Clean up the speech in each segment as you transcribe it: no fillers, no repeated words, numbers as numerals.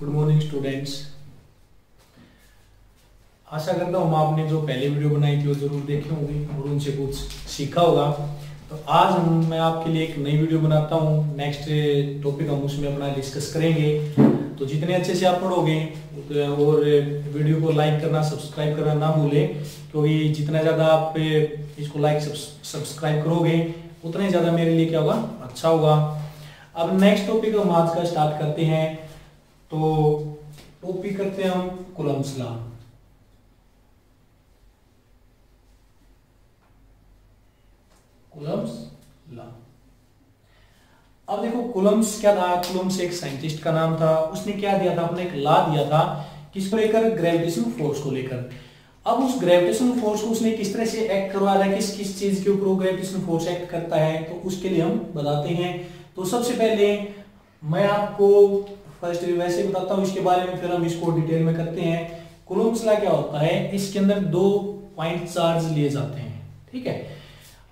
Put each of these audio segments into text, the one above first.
Good morning students. आशा करता हूँ आपने जो पहले वीडियो बनाई थी वो जरूर देखी होगी और उनसे कुछ सीखा होगा। तो आज मैं आपके लिए एक नई वीडियो बनाता हूँ। नेक्स्ट टॉपिक हम उसमें अपना डिस्कस करेंगे। तो जितने अच्छे से आप पढ़ोगे और वीडियो को लाइक करना सब्सक्राइब करना ना भूलें, क्योंकि जितना ज़्यादा आप इसको लाइक सब्सक्राइब करोगे उतना ही ज़्यादा मेरे लिए क्या होगा, अच्छा होगा। अब नेक्स्ट टॉपिक हम आज का स्टार्ट करते हैं। तो टॉपिक करते हैं हम कूलम्ब्स लॉ। Coulomb's law. अब देखो कूलम्ब्स क्या था। कूलम्ब्स एक साइंटिस्ट का नाम था। उसने क्या दिया था, अपने एक लॉ दिया था किसको लेकर, ग्रेविटेशन फोर्स को लेकर। अब उस ग्रेविटेशन फोर्स को उसने किस तरह से एक्ट करवा रहा है, किस किस चीज के ऊपर ग्रेविटेशन फोर्स एक्ट करता है, तो उसके लिए हम बताते हैं। तो सबसे पहले मैं आपको फर्स्ट वैसे बताता हूँ इसके बारे में, फिर हम इसको डिटेल में करते हैं। कूलम्ब्स लॉ क्या होता है, इसके अंदर दो पॉइंट चार्ज लिए जाते हैं। ठीक है,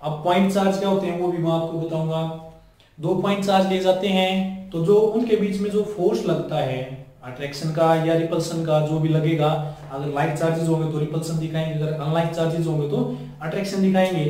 अब पॉइंट चार्ज क्या होते हैं वो भी मैं आपको बताऊंगा। दो पॉइंट चार्ज लिए जाते हैं, तो जो उनके बीच में जो फोर्स लगता है अट्रैक्शन का या रिपल्सन का, जो भी लगेगा, अगर लाइक चार्जेस होंगे तो रिपल्सन दिखाएंगे, अगर अनलाइक चार्जेस होंगे तो अट्रैक्शन दिखाएंगे।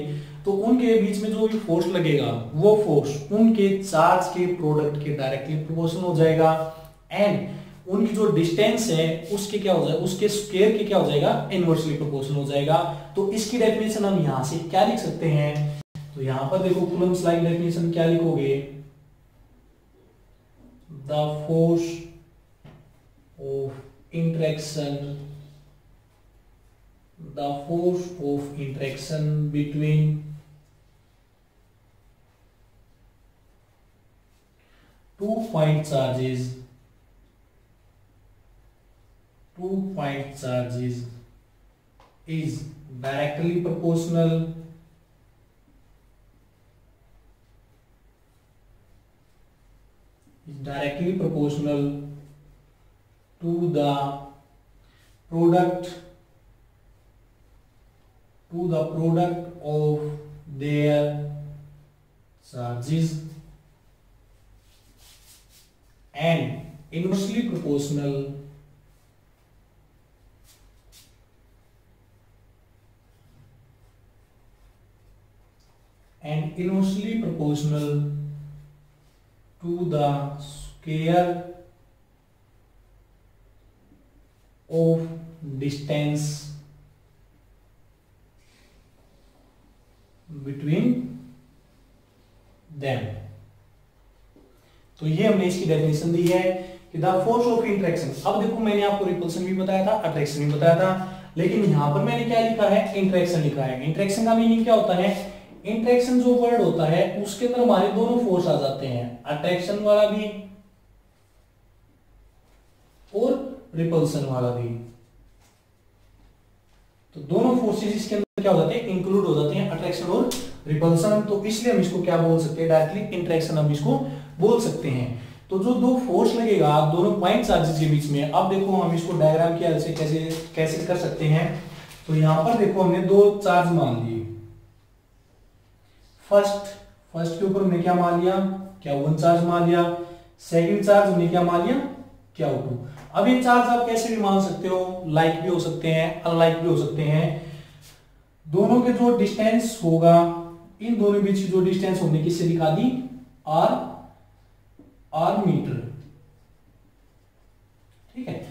तो उनके बीच में जो भी फोर्स लगेगा वो फोर्स उनके चार्ज के प्रोडक्ट के डायरेक्टली प्रोपोर्शनल हो जाएगा। एंड उनकी जो डिस्टेंस है उसके क्या हो जाएगा, उसके स्क्वायर के क्या हो जाएगा, इनवर्सली प्रोपोर्शनल हो जाएगा। तो इसकी डेफिनेशन हम यहां से क्या लिख सकते हैं, तो यहां पर देखो कूलम्ब्स लॉ की डेफिनेशन क्या लिखोगे, the force of interaction, the force of interaction between two point charges is directly proportional to the product of their charges and inversely proportional to the square of distance between them। तो ये हमने इसकी definition दी है कि the force of interaction. अब देखो मैंने आपको रिपल्सन भी बताया था, अट्रैक्शन भी बताया था, लेकिन यहां पर मैंने क्या लिखा है, इंटरेक्शन लिखा है। इंटरेक्शन का मीनिंग क्या होता है, इंटरेक्शन जो वर्ड होता है उसके अंदर हमारे दोनों फोर्स आ जाते हैं, अट्रैक्शन वाला भी और रिपल्सन वाला भी। तो दोनों फोर्सेस इसके अंदर क्या हो जाते हैं, इंक्लूड हो जाते हैं, अट्रैक्शन और रिपल्सन। तो इसलिए हम इसको क्या बोल सकते हैं, डायरेक्टली इंटरेक्शन हम इसको बोल सकते हैं। तो जो दो फोर्स लगेगा दोनों पॉइंट चार्जेस के बीच में, अब देखो हम इसको डायग्राम की हेल्प से कैसे कैसे कर सकते हैं। तो यहां पर देखो हमने दो चार्ज मान लिए। फर्स्ट के ऊपर हमने क्या मान लिया, Q1 चार्ज मान लिया। सेकंड चार्ज हमने क्या मान लिया, Q2। अब ये चार्ज आप कैसे भी मान सकते हो, लाइक भी हो सकते हैं, अनलाइक भी हो सकते हैं। दोनों के जो डिस्टेंस होगा, इन दोनों बीच की जो डिस्टेंस हमने किससे दिखा दी, आर मीटर। ठीक है,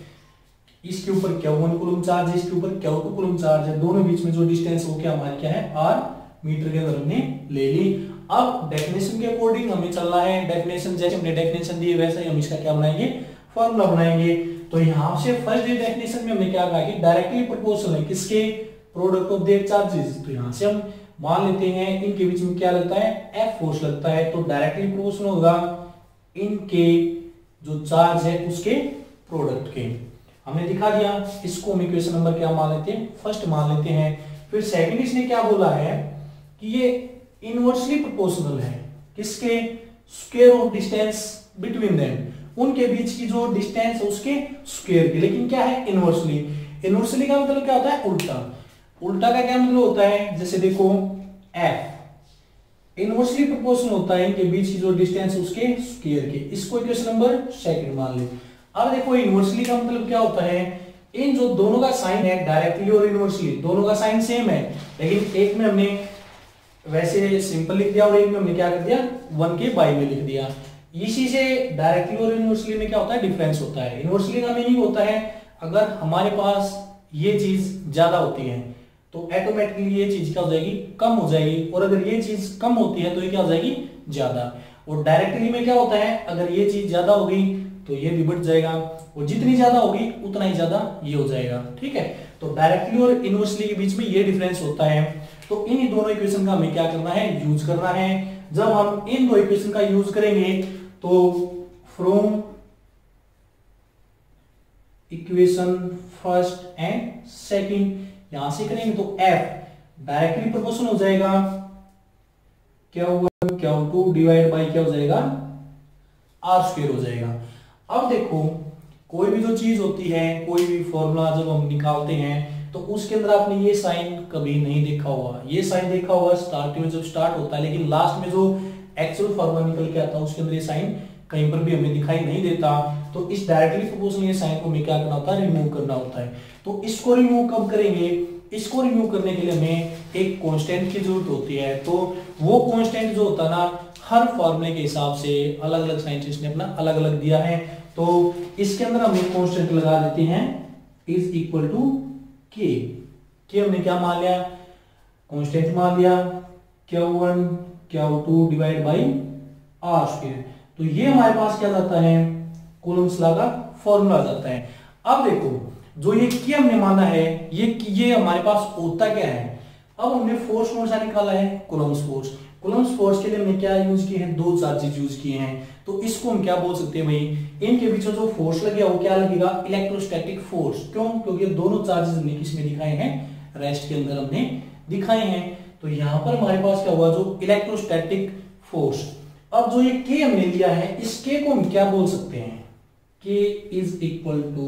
इसके ऊपर Q1 कूलम चार्ज है, इसके ऊपर Q2 कूलम चार्ज है। दोनों बीच में जो डिस्टेंस हो क्या हमारी क्या है, आर मीटर के अंदर हमने ले ली। अब डेफिनेशन के अकॉर्डिंग हमें चलना है। डेफिनेशन जैसे हमने डेफिनेशन दी वैसे ही हम इसका क्या बनाएंगे, फॉर्मूला बनाएंगे। तो यहां से फर्स्ट डेफिनेशन में हमने क्या कहा कि डायरेक्टली प्रोपोर्शनल है किसके, प्रोडक्ट ऑफ देयर चार्जेस। तो यहां से हम मान लेते हैं इनके बीच में क्या लगता है, एफ फोर्स लगता है। तो डायरेक्टली प्रोपोर्शनल होगा इनके जो चार्ज है उसके प्रोडक्ट के। हमने दिखा दिया। इसको हम इक्वेशन नंबर क्या मान लेते हैं, फर्स्ट मान लेते हैं। फिर सेकंड इसने क्या बोला है कि ये इनवर्सली प्रोपोर्शनल है किसके, square of distance between them, उनके बीच की जो डिस्टेंस है उसके स्क्वायर की। लेकिन क्या है, इनवर्सली। इनवर्सली का मतलब क्या होता है, उल्टा। उल्टा का क्या मतलब होता है, जैसे देखो एफ इनवर्सली प्रोपोर्शनल होता है इनके बीच की जो डिस्टेंस उसके स्क्वायर के। इसको इक्वेशन नंबर सेकंड मान ले। अब देखो इनवर्सली का मतलब क्या होता है, इन जो दोनों का साइन है डायरेक्टली और इनवर्सली दोनों का साइन सेम है, लेकिन एक में हमने वैसे सिंपल लिख दिया और एक में हमने क्या कर दिया 1 के बाई में लिख दिया। इसी से डायरेक्टली और इनवर्सली में क्या होता है, डिफरेंस होता है। इनवर्सली का मीनिंग होता है अगर हमारे पास ये चीज ज्यादा होती है तो ऑटोमेटिकली ये चीज क्या हो जाएगी, कम हो जाएगी, और अगर ये चीज कम होती है तो ये क्या हो जाएगी, ज्यादा। और डायरेक्टली में क्या होता है, अगर ये चीज ज्यादा होगी तो ये भी बढ़ जाएगा, और जितनी ज्यादा होगी उतना ही ज्यादा ये हो जाएगा। ठीक है, तो डायरेक्टली और इनवर्सली के बीच में ये डिफरेंस होता है। तो इन दोनों इक्वेशन का हमें क्या करना है, यूज करना है। जब हम इन दो इक्वेशन का यूज करेंगे तो from equation first and second यहां से करेंगे तो f डायरेक्टली प्रोपोर्शनल हो जाएगा Q1 Q2 डिवाइड बाई क्या हो जाएगा, R स्क्वायर हो जाएगा। अब देखो कोई भी जो चीज होती है, कोई भी फॉर्मूला जब हम निकालते हैं तो उसके अंदर आपने ये साइन कभी नहीं देखा होगा, ये साइन देखा होगा स्टार्टिंग में जब स्टार्ट होता है, लेकिन लास्ट में जो एक्चुअल फॉर्मूला निकल के आता है उसके अंदर ये साइन कहीं पर भी हमें दिखाई नहीं देता। तो इस डायरेक्टली प्रोपोर्शनल ये साइन को हमें क्या करना होता है, रिमूव करना होता है। तो इसको रिमूव कब करेंगे, इसको रिमूव करने के लिए हमें एक कांस्टेंट की जरूरत होती है। तो वो कांस्टेंट जो होता है ना, हर फॉर्मूले के हिसाब से अलग अलग साइंटिस्ट ने अपना अलग अलग दिया है। तो इसके अंदर हम एक कांस्टेंट लगा देते हैं इज इक्वल टू के हमने क्या मान लिया, कांस्टेंट मान लिया Q1 Q2 divide by R square. तो ये हमारे पास क्या जाता है, कूलम्स लॉ का फॉर्मूला जाता है। अब देखो जो ये के हमने माना है, ये हमारे पास होता क्या है। अब हमने फोर्स कौन सा निकाला है, कूलम्स फोर्स। कूलम्स फोर्स के लिए हमने क्या यूज किए हैं, दो चार्जेस यूज किए हैं। तो इसको हम क्या बोल सकते हैं भाई, इनके बीच में जो फोर्स लगेगा वो क्या लगेगा, इलेक्ट्रोस्टैटिक फोर्स। क्यों, क्योंकि दोनों चार्जेस हमने किस में दिखाए हैं, रेस्ट के अंदर हमने दिखाए हैं। तो यहां पर हमारे पास क्या हुआ, जो इलेक्ट्रोस्टैटिक फोर्स। अब जो ये के हमने लिया है, इस के को हम क्या बोल सकते हैं, K is equal to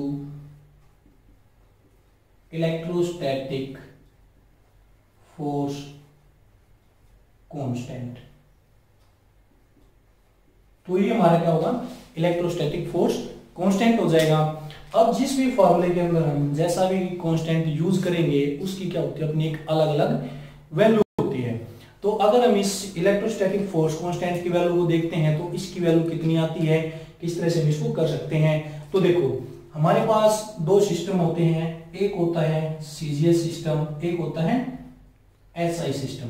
electrostatic force constant. तो ये हमारा क्या होगा, इलेक्ट्रोस्टैटिक फोर्स कांस्टेंट हो जाएगा। अब जिस भी फॉर्मूले के अंदर हम जैसा भी कांस्टेंट यूज करेंगे उसकी क्या होती है, अपनी एक अलग अलग वैल्यू होती है। तो अगर हम इस इलेक्ट्रोस्टैटिक फोर्स कांस्टेंट की वैल्यू को देखते हैं तो इसकी वैल्यू कितनी आती है, किस तरह से हम इसको कर सकते हैं। तो देखो हमारे पास दो सिस्टम होते हैं, एक होता है सीजीएस सिस्टम, एक होता है एसआई सिस्टम।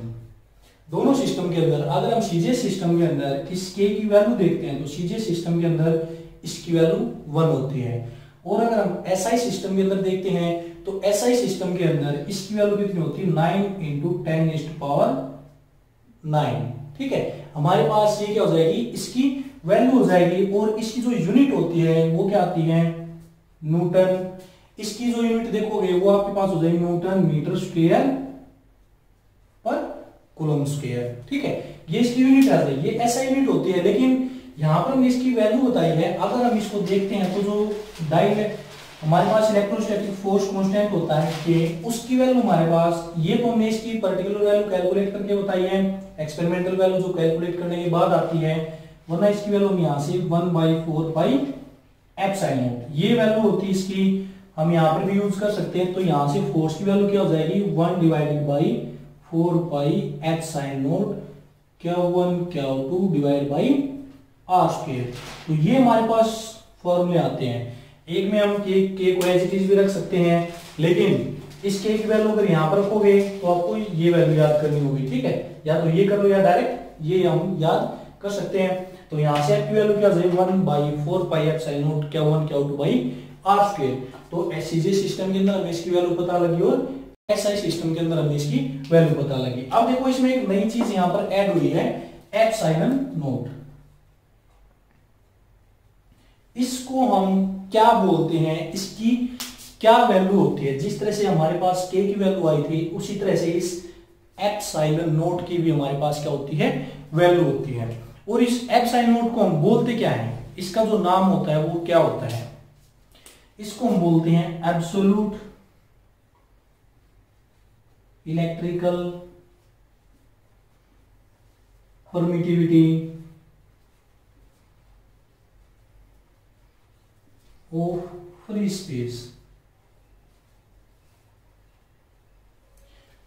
दोनों सिस्टम के अंदर अगर हम सीजीएस सिस्टम के अंदर इस के की वैल्यू देखते हैं तो सीजीएस सिस्टम के अंदर इसकी वैल्यू 1 होती है, और अगर हम एसआई सिस्टम के अंदर देखते हैं तो एसआई सिस्टम के अंदर इसकी वैल्यू कितनी होती है, 9 × 10⁹ ठीक है। हमारे पास ये क्या हो जाएगी, इसकी वैल्यू हो जाएगी, और इसकी जो यूनिट होती है वो क्या आती है, न्यूटन। इसकी जो यूनिट देखोगे वो आपके पास हो जाएगी न्यूटन मीटर स्क्वायर पर कूलम स्क्वायर। ठीक है, ये इसकी यूनिट आ जाएगी, ये ऐसा यूनिट होती है। लेकिन यहां पर हमने इसकी वैल्यू बताई है। अगर हम इसको देखते हैं तो जो हमारे पास इलेक्ट्रोस्टैटिक फोर्स कांस्टेंट होता है कि उसकी वैल्यू हमारे पास, ये तो हमने इसकी पर्टिकुलर वैल्यू कैलकुलेट करके बताई है, एक्सपेरिमेंटल वैल्यू जो कैलकुलेट करने के बाद आती है, वरना इसकी वैल्यू हम यहां से 1/4 पाई एप्सिलॉन नॉट ये वैल्यू होती है इसकी, हम यहां पर भी यूज कर सकते हैं। तो यहां से फोर्स की वैल्यू क्या हो जाएगी, 1/4 pi epsilon not Q1 Q2 divide by R square. तो ये हमारे पास फॉर्मूले आते हैं। एक में हम के को एज इट इज भी रख सकते हैं, लेकिन इस के की वैल्यू अगर यहां पर रखोगे तो आपको ये वैल्यू याद करनी होगी। ठीक है, या तो ये कर लो या डायरेक्ट ये हम याद कर सकते हैं। तो यहां से आपकी वैल्यू क्या हो जाएगी, 1/4 pi epsilon not Q1 Q2 by R square. तो एससीजी सिस्टम के अंदर हमें इसकी वैल्यू पता लगी और एसआई सिस्टम के अंदर हमें इसकी वैल्यू पता लगी। अब देखो इसमें एक नई चीज यहां पर ऐड हुई है, एप्सिलॉन नॉट। इसको हम क्या बोलते हैं, इसकी क्या वैल्यू होती है। जिस तरह से हमारे पास के की वैल्यू आई थी उसी तरह से इस एप्सिलॉन नॉट की भी हमारे पास क्या होती है, वैल्यू होती है। और इस एप्सिलॉन नॉट को हम बोलते क्या है, इसका जो नाम होता है वो क्या होता है, इसको हम बोलते हैं absolute electrical permittivity of free space,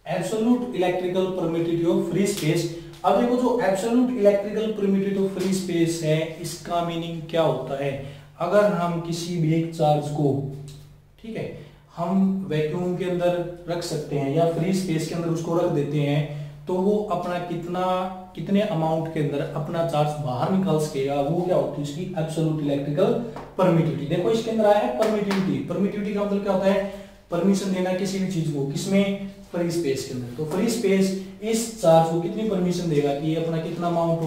absolute electrical permittivity of free space. अब देखो जो absolute electrical permittivity of free space है, इसका मीनिंग क्या होता है? अगर हम किसी भी एक चार्ज को, ठीक है, हम वैक्यूम के अंदर रख सकते हैं या फ्री स्पेस के अंदर उसको रख देते हैं, तो वो अपना कितने अमाउंट के अंदर अपना चार्ज बाहर निकाल सकेगा, वो क्या होती है उसकी एब्सोल्यूट इलेक्ट्रिकल परमिटिविटी। देखो इसके अंदर आया है परमिटिविटी। परमिटिविटी का मतलब क्या होता है? परमिशन देना किसी भी चीज को, किसमें? फ्री स्पेस के अंदर। तो फ्री स्पेस इस चार्ज को कितनी परमिशन देगा कि ये अपना कितना अमाउंट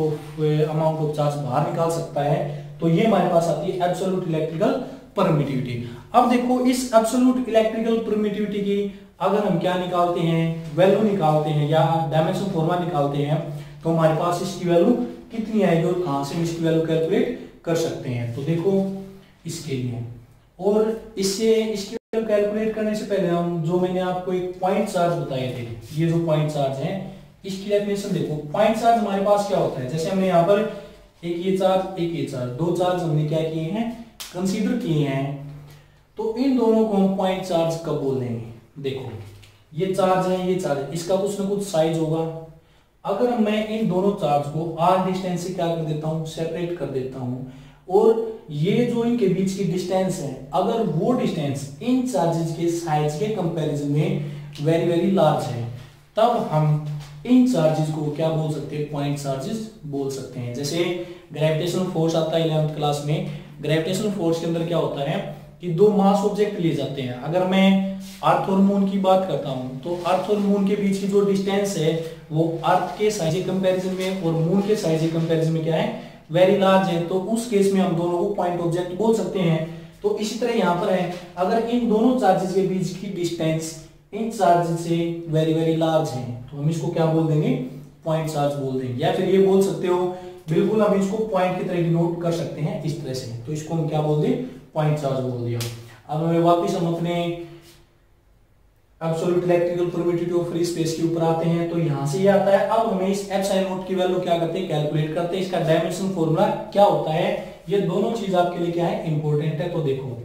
ऑफ चार्ज बाहर निकाल सकता है, तो ये हमारे पास आती है एब्सोल्यूट इलेक्ट्रिकल परमिटिविटी। अब देखो इस एब्सोल्यूट इलेक्ट्रिकल परमिटिविटी की अगर हम क्या निकालते हैं, वैल्यू निकालते हैं या डायमेंशन फॉर्मूला निकालते हैं, तो हमारे पास इसकी वैल्यू कितनी आएगी और कहां से हम इसकी वैल्यू कैलकुलेट कर सकते हैं। तो देखो इसके लिए, और इससे इसकी वैल्यू कैलकुलेट करने से पहले हम जो मैंने आपको एक पॉइंट चार्ज बताए थे, ये जो पॉइंट चार्ज है इसकी डेफिनेशन देखो। पॉइंट चार्ज हमारे पास क्या होता है? जैसे हमने यहाँ पर एक ये चार्ज, एक ये चार्ज, दो चार्ज हमने क्या किए हैं, कंसीडर किए हैं, तो इन दोनों को हम पॉइंट चार्ज कब बोल देंगे? देखो ये चार्ज है, ये चार्ज है, इसका कुछ ना कुछ साइज होगा। अगर मैं इन दोनों चार्ज को r डिस्टेंस से क्या कर देता हूं, सेपरेट कर देता हूं, और ये जो इनके बीच की डिस्टेंस है, अगर वो डिस्टेंस इन चार्जेस के साइज के कंपैरिजन में वेरी वेरी लार्ज है, तब हम इन चार्जेस को क्या बोल सकते हैं? पॉइंट चार्जेस बोल सकते हैं। जैसे ग्रेविटेशनल फोर्स आता है 11th क्लास में। ग्रेविटेशनल फोर्स के अंदर क्या होता है कि दो मास ऑब्जेक्ट लिए जाते हैं। अगर मैं अर्थ और मून की बात करता हूं, तो अर्थ और मून के बीच की जो डिस्टेंस है वो अर्थ के साइज के कंपैरिजन में और मून के साइज के कंपैरिजन में क्या है? वेरी लार्ज है। तो उस केस में हम दोनों को पॉइंट ऑब्जेक्ट बोल सकते हैं। तो इसी तरह यहां पर है, अगर इन दोनों चार्जेस के बीच की डिस्टेंस इन चार्जेस से वेरी वेरी लार्ज है, तो हम इसको क्या बोल देंगे? पॉइंट चार्ज बोल देंगे। या फिर ये बोल सकते हो, बिल्कुल हम इसको पॉइंट की तरह डिनोट कर सकते हैं इस तरह से, तो इसको हम क्या बोल दें? पॉइंट चार्ज बोल दिया। अब हमें वापस हम अपने absolute electrical permittivity of free space के ऊपर आते हैं। तो यहां से ये आता है। अब हमें इस एप्सिलॉन नॉट की वैल्यू क्या करते हैं? कैलकुलेट करते हैं। इसका डायमेंशन फॉर्मूला क्या होता है? ये दोनों चीज आपके लिए क्या है? इंपॉर्टेंट है। तो देखो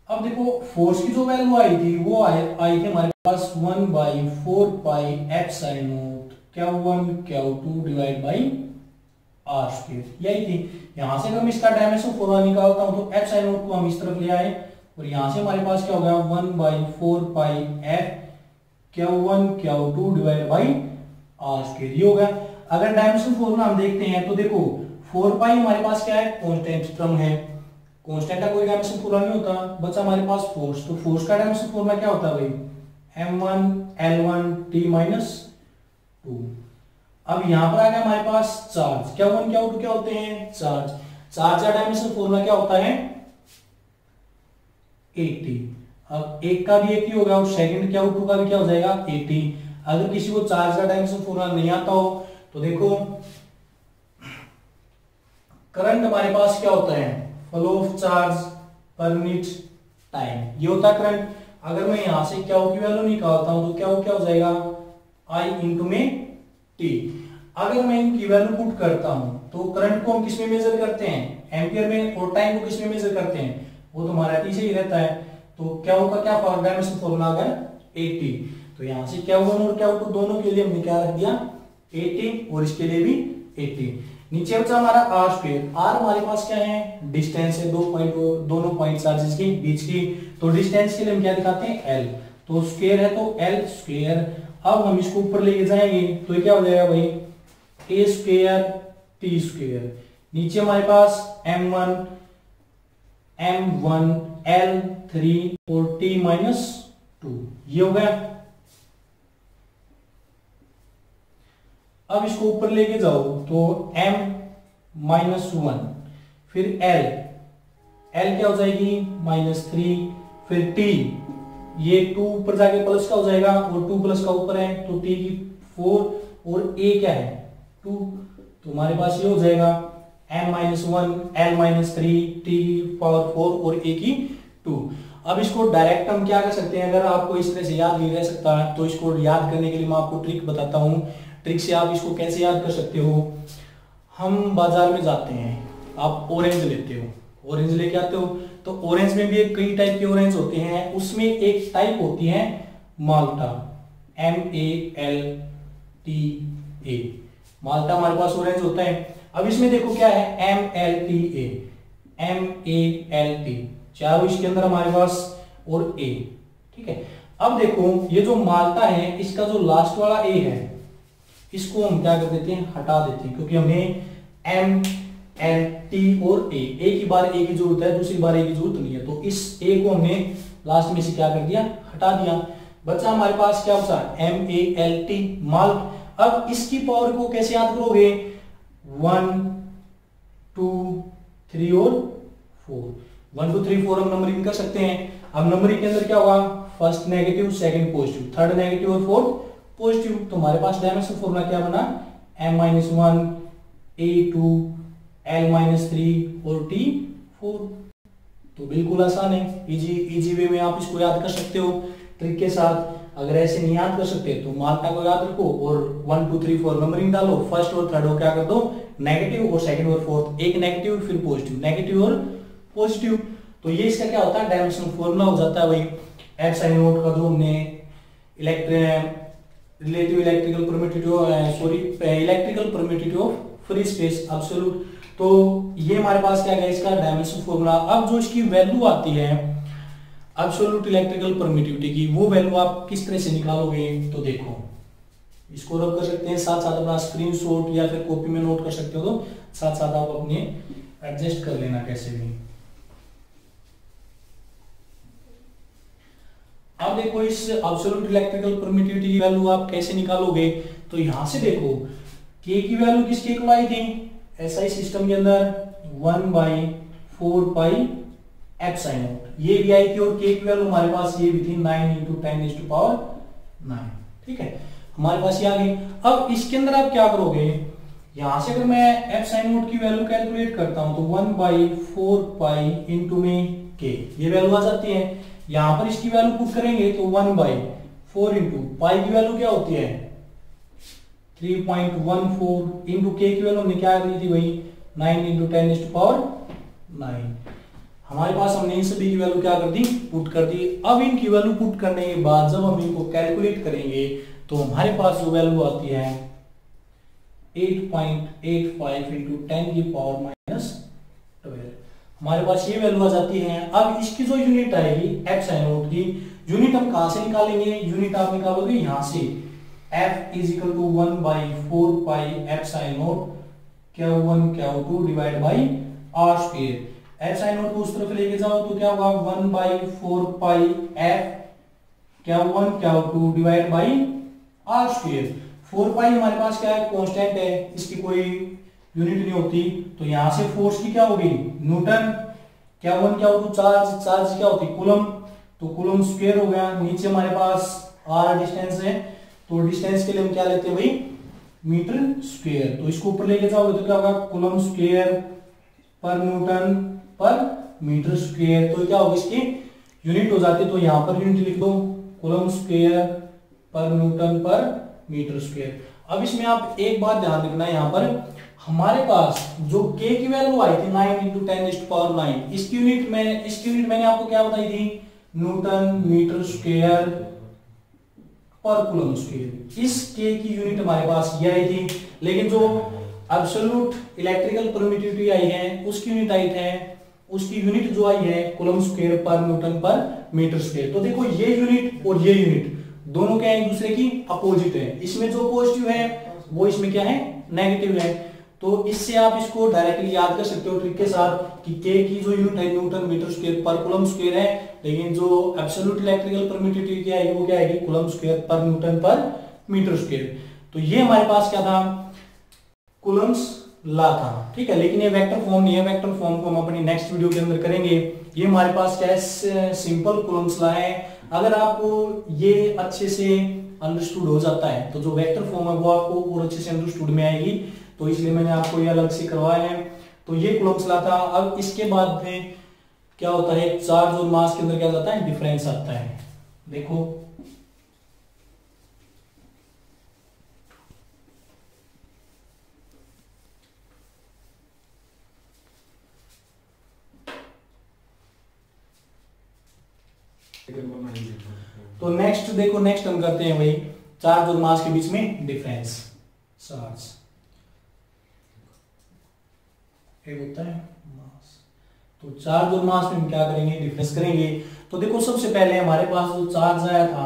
अब देखो फोर्स की जो वैल्यू आई थी वो आई थी हमारे पास 1/4 epsilon not Q1 Q2 divide by r square, यही थी। यहां से अगर मैं इसका डायमेंशन फॉर्मूला निकालता हूं तो एप्सिलॉन नॉट को हम इस तरफ ले आए और यहां से हमारे पास क्या हो गया? 1/4 f Q1 Q2 divide by r square, ये हो गया। अगर डायमेंशन फॉर्मूला हम देखते हैं तो देखो 4 हमारे पास क्या है? कांस्टेंट टर्म है। कांस्टेंट का कोई डायमेंशन फॉर्मूला नहीं होता, बचा हमारे पास फोर्स। तो फोर्स का डायमेंशन फॉर्मूला क्या होता है भाई? m1 L1 T minus 2। अब यहां पर आ गया हमारे पास चार्ज। Q1 Q2 क्या होते हैं? चार्ज। चार्ज का डायमेंशन फॉर्मूला क्या होता है? 80। अब एक का भी 80 होगा और सेकंड Q2 का भी क्या हो जाएगा? 80। अगर किसी को चार्ज का डायमेंशन फॉर्मूला नहीं आता हो तो देखो करंट हमारे पास क्या होता है? फ्लो ऑफ चार्ज पर मिनट टाइम, ये होता है करंट। अगर मैं यहां से Q की वैल्यू निकालता हूं तो Q क्या हो जाएगा? I इंटू में T। अगर मैं इनकी वैल्यू पुट करता हूं तो करंट को हम किस में मेजर करते हैं? एम्पियर में। और टाइम को किस में मेजर करते हैं? वो तो हमारा T से ही रहता है। तो Q का क्या डायमेंशन फॉर्मूला आ गया? 80। तो यहां से Q1 और Q2 दोनों के लिए हमने क्या रख दिया? 80 और इसके लिए भी 80। नीचे बचा हमारा r स्क्वायर। r हमारे पास क्या है? डिस्टेंस है दोनों पॉइंट चार्जेस के बीच की। तो डिस्टेंस के लिए हम क्या दिखाते हैं? l। तो स्क्वायर है तो l स्क्वायर। अब हम इसको ऊपर लेके जाएंगे तो क्या हो जाएगा भाई? a square t square. नीचे हमारे पास m1 L3 और t माइनस 2, ये हो गया। अब इसको ऊपर लेके जाओ तो m-1, फिर l क्या हो जाएगी? -3, फिर t, ये 2 ऊपर जाके प्लस का हो जाएगा और 2 प्लस का ऊपर है तो t की 4 और a क्या है? 2। तो हमारे पास ये हो जाएगा m-1 L-3 t की पावर 4 और a की 2। अब इसको डायरेक्ट हम क्या कर सकते हैं, अगर आपको इस तरह से याद नहीं रह सकता तो इसको याद करने के लिए मैं आपको ट्रिक बताता हूँ। ट्रिक से आप इसको कैसे याद कर सकते हो। हम बाजार में जाते हैं, आप ऑरेंज लेते हो, ऑरेंज लेके आते हो, तो ऑरेंज में भी कई टाइप के ऑरेंज होते हैं, उसमें एक टाइप होती है माल्टा, MALTA, माल्टा हमारे पास ऑरेंज होता है। अब इसमें देखो क्या है, MALT, चारों इसके अंदर हमारे पास और ए, ठीक है। अब देखो ये जो माल्टा है, इसका जो लास्ट वाला ए है, इसको हम क्या कर देते हैं, हटा देते हैं, क्योंकि हमें MLT और ए, एक ही बार ए की जरूरत है, दूसरी बार ए की जरूरत नहीं है, तो इस ए को हमने लास्ट में से क्या कर दिया, हटा दिया। बच्चा हमारे पास क्या बचा, MALT, माल्ट। अब इसकी पावर को कैसे याद करोगे, 1 2 3 और 4, 1 2 3 4 हम नंबरिंग कर सकते हैं। अब नंबरिंग के अंदर क्या होगा, first negative, second positive, third negative और फोर्थ पॉजिटिव। तो हमारे पास डायमेंशन फॉर्मूला क्या बना, M-1 A2 L-3 और T4। तो बिल्कुल आसान है, इजी वे में आप इसको याद कर सकते हो ट्रिक के साथ। अगर ऐसे नहीं याद कर सकते तो माल्टा को याद रखो और 1 2 3 4 नंबरिंग डालो, फर्स्ट और थर्ड को क्या कर दो नेगेटिव, और सेकंड और फोर्थ एक नेगेटिव फिर पॉजिटिव, नेगेटिव और पॉजिटिव। तो ये इसका क्या होता है, डायमेंशनल फॉर्मूला हो जाता है वही एप्सिलॉन नॉट का, जो हमने relative electrical permittivity of free space absolute. तो ये हमारे पास क्या है, इसका डायमेंशन फॉर्मूला। अब जो इसकी वैल्यू आती है एब्सोल्यूट इलेक्ट्रिकल परमिटिविटी की, वो वैल्यू आप किस तरह से निकालोगे, तो देखो इसको रब कर सकते हैं, साथ साथ अपना स्क्रीनशॉट या फिर कॉपी में नोट कर सकते हो, तो साथ साथ आप अपने एडजस्ट कर लेना कैसे भी। अब देखो इस एब्सोल्यूट इलेक्ट्रिकल परमिटिविटी की वैल्यू आप कैसे निकालोगे, तो यहां से देखो के की वैल्यू किसके इक्वल आई थी, एसआई सिस्टम के अंदर 1/4 एप्सिलॉन नॉट, ये भी आई थी, और के की वैल्यू हमारे पास ये भी थी 9 × 10⁹9, ठीक है, हमारे पास ये आ गई। अब इसके अंदर आप क्या करोगे, यहां से अगर मैं एप्सिलॉन नॉट की वैल्यू कैलकुलेट करता हूं तो 1/4 इंटू में के, ये वैल्यू आ जाती है। यहां पर इसकी वैल्यू पुट करेंगे तो 1/4 इंटू पाई की वैल्यू क्या होती है 3.14 इंटू के की वैल्यू हमने क्या दी थी भाई 9 × 10⁹9। हमारे पास हमने इन सभी की वैल्यू क्या कर दी, पुट कर दी। अब इनकी वैल्यू पुट करने के बाद जब हम इनको कैलकुलेट करेंगे तो हमारे पास जो वैल्यू आती है 8.85 इंटू 10⁻², हमारे पास ये वैल्यू आ जाती है। अब इसकी जो यूनिट आएगी एप्सिलॉन नॉट की, यूनिट हम कहां से निकालेंगे, यूनिट आप निकालोगे यहां से, F = 1/4 epsilon not Q1 Q2 divide by r²। Epsilon not को उस तरफ लेके जाओ तो क्या होगा 1/4 F Q1 Q2 divide by r²। 4 हमारे पास क्या है, कांस्टेंट है, इसकी कोई यूनिट नहीं होती, तो यहां से फोर्स की क्या होगी न्यूटन, Q1 Q2 चार्ज क्या होती कूलम, तो कूलम स्क्वायर हो गया। नीचे हमारे पास r डिस्टेंस है, तो डिस्टेंस के लिए हम क्या लेते हैं भाई मीटर स्क्वायर, तो इसको ऊपर लेके जाओगे तो क्या होगा कूलम स्क्वायर पर न्यूटन पर मीटर स्क्वायर, तो क्या होगा इसकी यूनिट हो जाती है। तो यहां पर यूनिट लिख दो कूलम स्क्वायर पर न्यूटन पर मीटर स्क्वायर। अब इसमें आप एक बात ध्यान रखना, यहाँ पर हमारे पास जो k की वैल्यू आई थी 9 × 10⁹9, इसकी यूनिट मैंने आपको क्या बताई थी न्यूटन मीटर स्क्वायर पर कूलम स्क्वायर। इस k की यूनिट हमारे पास ये आई थी, लेकिन जो एब्सोल्यूट इलेक्ट्रिकल परमिटिविटी आई है उसकी यूनिट आई है, उसकी यूनिट जो आई है कूलम स्क्वायर पर न्यूटन पर मीटर स्क्वायर। तो देखो ये यूनिट और ये यूनिट दोनों क्या है एक दूसरे की अपोजिट है, इसमें जो पॉजिटिव है वो इसमें क्या है नेगेटिव है। तो इससे आप इसको डायरेक्टली याद कर सकते हो ट्रिक के साथ कि k की जो यूनिट है न्यूटन मीटर स्क्वायर पर कूलम स्क्वायर है, लेकिन जो एब्सोल्यूट इलेक्ट्रिकल परमिटिविटी क्या है वो क्या है कूलम स्क्वायर पर न्यूटन पर मीटर स्क्वायर। तो ये हमारे पास क्या था कूलम्स लॉ था, ठीक है, लेकिन ये वेक्टर फॉर्म नहीं है, वेक्टर फॉर्म को हम अपनी नेक्स्ट वीडियो के अंदर करेंगे। ये हमारे पास क्या है सिंपल कूलम्स लॉ है। अगर आपको ये अच्छे से अंडरस्टूड हो जाता है तो जो वेक्टर फॉर्म है वो आपको और अच्छे से अंडरस्टूड में आएगी, तो इसलिए मैंने आपको ये अलग से करवाया है। तो ये कूलम्स लॉ था। अब इसके बाद में क्या होता है, चार्ज और मास के अंदर क्या जाता है, डिफरेंस आता है। देखो तो नेक्स्ट देखो, नेक्स्ट हम करते हैं वही चार्ज और मास के बीच में डिफरेंस। चार्ज एक होता है मास, तो चार्ज और मास में हम क्या करेंगे, डिफरेंस करेंगे। तो देखो सबसे पहले हमारे पास जो चार्ज आया था,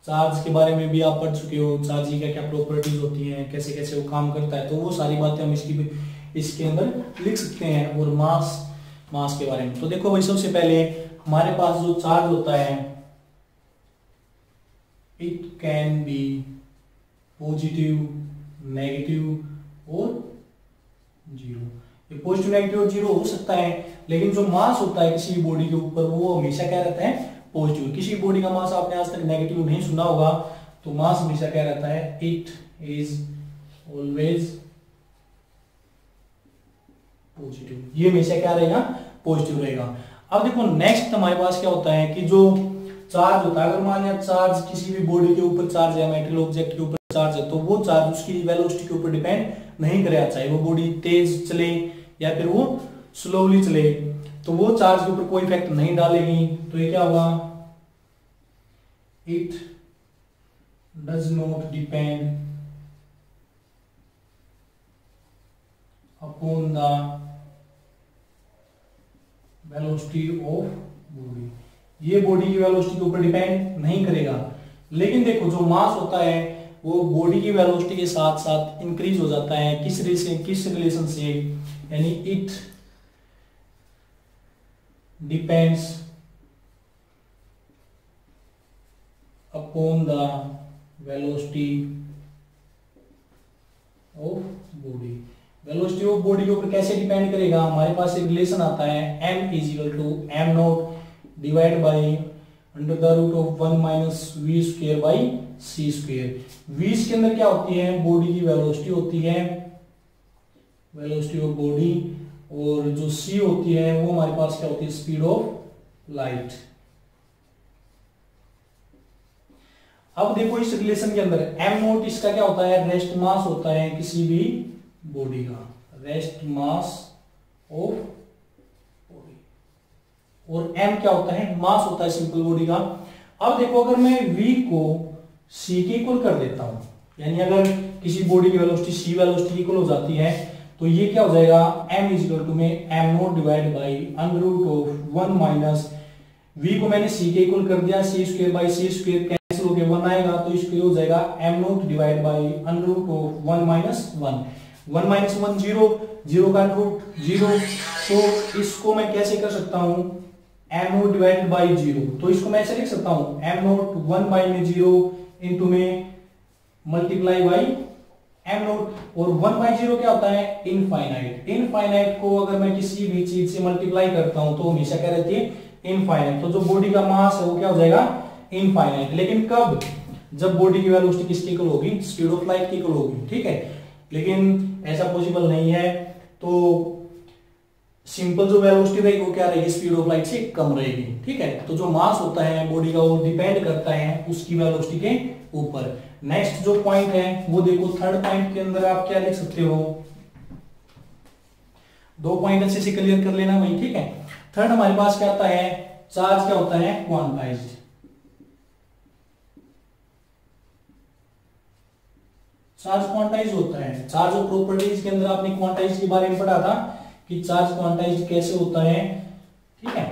चार्ज के बारे में भी आप पढ़ चुके हो, चार्ज की क्या क्या प्रॉपर्टीज होती हैं, कैसे कैसे वो काम करता है, तो वो सारी बातें हम इसके अंदर लिख सकते हैं। और मास के बारे में तो देखो भाई, सबसे पहले हमारे पास जो चार्ज होता है, it can be positive, negative और जीरो। ये पॉजिटिव, नेगेटिव और जीरो हो सकता है, लेकिन जो मास होता है किसी बॉडी के ऊपर वो हमेशा क्या रहता है, पॉजिटिव। किसी बॉडी का मास आपने आज तक नेगेटिव नहीं सुना होगा, तो मास हमेशा क्या रहता है, इट इज ऑलवेज पॉजिटिव। ये हमेशा क्या रहेगा, पॉजिटिव रहेगा। अब देखो नेक्स्ट हमारे पास क्या होता है कि जो चार्ज होता है, अगर मान लिया चार्ज किसी भी बॉडी के ऊपर चार्ज है, मेटल ऑब्जेक्ट के ऊपर चार्ज है, तो वो चार्ज उसकी वेलोसिटी के ऊपर डिपेंड नहीं करेगा, चाहे वो बॉडी तेज चले या फिर वो स्लोली चले, तो वो चार्ज के ऊपर कोई इफेक्ट नहीं डालेगी। तो ये क्या होगा, it does not depend upon the velocity of body. ये बॉडी की वेलोसिटी के ऊपर डिपेंड नहीं करेगा। लेकिन देखो जो मास होता है वो बॉडी की वेलोसिटी के साथ साथ इंक्रीज हो जाता है। किस रिलेशन से, यानी it depends upon the velocity of body. Velocity of body के ऊपर कैसे डिपेंड करेगा, हमारे पास एक रिलेशन आता है, m is equal to m not divide by under the root of 1 minus v square by c square. V के अंदर क्या होती है, बॉडी की वेलोसिटी होती है, वेलोसिटी ऑफ बॉडी, और जो सी होती है वो हमारे पास क्या होती है, स्पीड ऑफ लाइट। अब देखो इस रिलेशन के अंदर m नोट इसका क्या होता है, रेस्ट मास होता है किसी भी बॉडी का, रेस्ट मास ऑफ बॉडी, और m क्या होता है, मास होता है सिंपल बॉडी का। अब देखो अगर मैं v को c के इक्वल कर देता हूं, यानी अगर किसी बॉडी की वेलोसिटी c वेलोसिटी की इक्वल हो जाती है, तो ये क्या हो जाएगा, m इज इक्वल टू में m not divide by under root of 1 minus v को मैंने c के इक्वल कर दिया, c square by c square cancel होके 1 आएगा, तो इसके हो जाएगा m not divide by under root of 1 minus 1, 1 minus 1 0, 0 का रूट 0, तो इसको मैं कैसे कर सकता हूं, m नोट डिवाइडेड बाई 0, तो इसको मैं ऐसे लिख सकता हूं, m नोट 1 बाई में 0 इंटू में मल्टीप्लाई बाई m नोट, और 1 बाई 0 क्या होता है, इनफाइनाइट। इनफाइनाइट को अगर मैं किसी भी चीज से मल्टीप्लाई करता हूं तो हमेशा क्या रहती है, इनफाइनाइट। तो जो बॉडी का मास है वो क्या हो जाएगा, इनफाइनाइट। लेकिन कब, जब बॉडी की वेलोसिटी किसकी इक्वल होगी, स्पीड ऑफ लाइट की इक्वल होगी, ठीक है। लेकिन ऐसा पॉसिबल नहीं है, तो सिंपल जो वेलोसिटी रहेगी वो क्या रहेगी, स्पीड ऑफ लाइट से कम रहेगी, ठीक है। तो जो मास होता है बॉडी का वो डिपेंड करता है उसकी वेलोसिटी के ऊपर। नेक्स्ट जो पॉइंट है वो देखो, थर्ड पॉइंट के अंदर आप क्या लिख सकते हो, दो पॉइंट अच्छे से क्लियर कर लेना भाई, ठीक है। थर्ड हमारे पास क्या आता है, चार्ज क्या होता है, क्वांटाइज्ड। चार्ज क्वांटाइज होता है। चार्ज और प्रॉपर्टीज के अंदर आपने क्वांटाइज के बारे में पढ़ा था कि चार्ज क्वांटाइज कैसे होता है, ठीक है।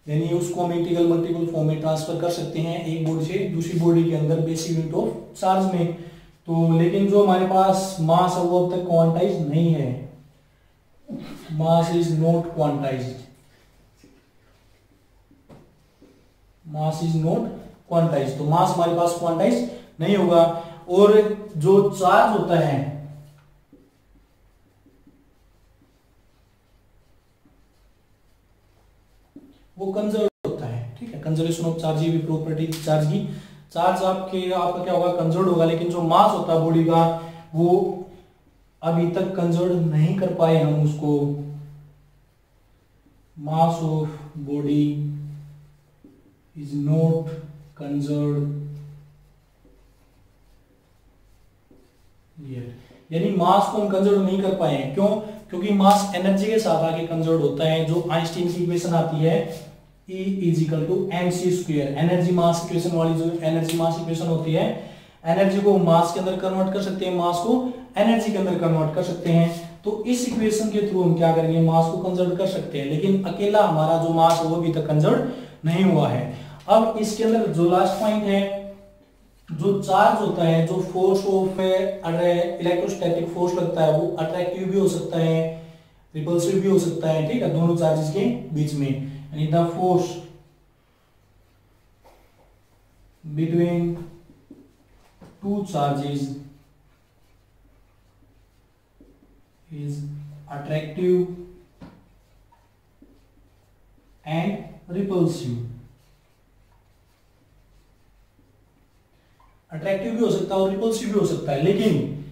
यानी उसको हम इंटीग्रल मल्टीपल फॉर्म में ट्रांसफर कर सकते हैं एक बॉडी से दूसरी बॉडी के अंदर बेसिक यूनिट ऑफ चार्ज में। तो लेकिन जो हमारे पास मास है वो अब तक क्वांटाइज नहीं है, mass is not quantized, mass is not quantized, तो मास हमारे पास क्वांटाइज नहीं होगा। और जो चार्ज होता है वो कंजर्व होता है, ठीक है। कंजर्वेशन ऑफ चार्ज, ये भी प्रॉपर्टी चार्ज की। चार्ज आपका क्या होगा, कंजर्व होगा, लेकिन जो मास होता है बॉडी का वो अभी तक कंजर्व नहीं कर पाए हम उसको, mass of body is not conserved here, यानी मास को हम कंजर्व नहीं कर पाए हैं। क्यों? क्योंकि मास एनर्जी के साथ आके कंजर्व होता है। जो आइंस्टीन की इक्वेशन आती है E is equal to mc², energy mass equation वाली जो एनर्जी मास इक्वेशन होती है, एनर्जी को मास के अंदर कन्वर्ट कर सकते हैं, मास को एनर्जी के अंदर कन्वर्ट कर सकते हैं। तो इस इक्वेशन के थ्रू हम क्या करेंगे, मास को कंजर्व कर सकते हैं, लेकिन अकेला हमारा जो मास है वो अभी तक कंजर्व नहीं हुआ है। अब इसके अंदर जो लास्ट पॉइंट है, जो चार्ज होता है, जो फोर्स ऑफ इलेक्ट्रोस्टैटिक फोर्स लगता है, वो अट्रैक्टिव भी हो सकता है, रिपल्सिव भी हो सकता है, ठीक है, दोनों चार्जेस के बीच में। यानी the force between two charges is attractive and repulsive। Attractive भी हो सकता है और रिपल्सिव भी हो सकता है, लेकिन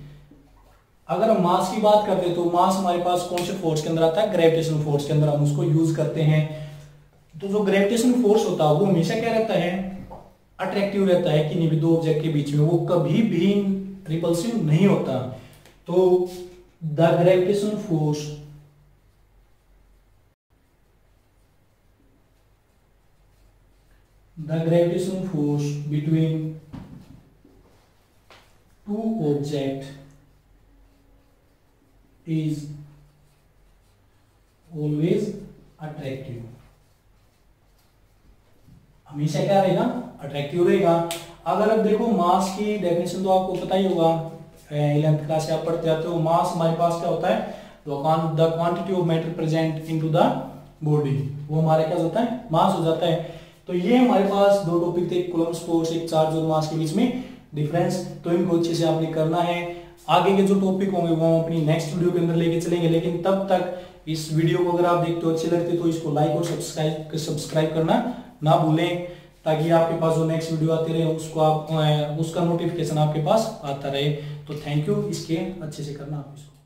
अगर हम मास की बात करते हैं तो मास हमारे पास कौन से फोर्स के अंदर आता है, ग्रेविटेशनल फोर्स के अंदर हम उसको यूज करते हैं। तो जो ग्रेविटेशनल फोर्स होता है वो हमेशा क्या रहता है, अट्रैक्टिव रहता है, किन्हीं भी दो ऑब्जेक्ट के बीच में, वो कभी भी रिपल्सिव नहीं होता। तो the gravitational force between two objects is always attractive। हमेशा क्या रहेगा, अट्रैक्टिव रहेगा। अगर अब देखो मास की डेफिनेशन तो आपको पता ही होगा, 11th क्लास से आप पढ़ते जाते हो। मास हमारे पास क्या होता है, the quantity of matter present into the body, वो हमारे क्या होता है, मास हो जाता है। तो ये हमारे पास दो टॉपिक थे, कूलम्ब्स फोर्स, एक चार्ज और मास के बीच में डिफरेंस। तो इनको अच्छे से आपने करना है। आगे के जो टॉपिक होंगे वो हम अपनी नेक्स्ट वीडियो के अंदर लेके चलेंगे, लेकिन तब तक इस वीडियो को अगर आप देखते हो, अच्छे लगते तो इसको लाइक और सब्सक्राइब करना ना भूलें, ताकि आपके पास जो नेक्स्ट वीडियो आती रहे उसको आप उसका नोटिफिकेशन आपके पास आता रहे। तो थैंक यू, इसके अच्छे से करना आप इसको।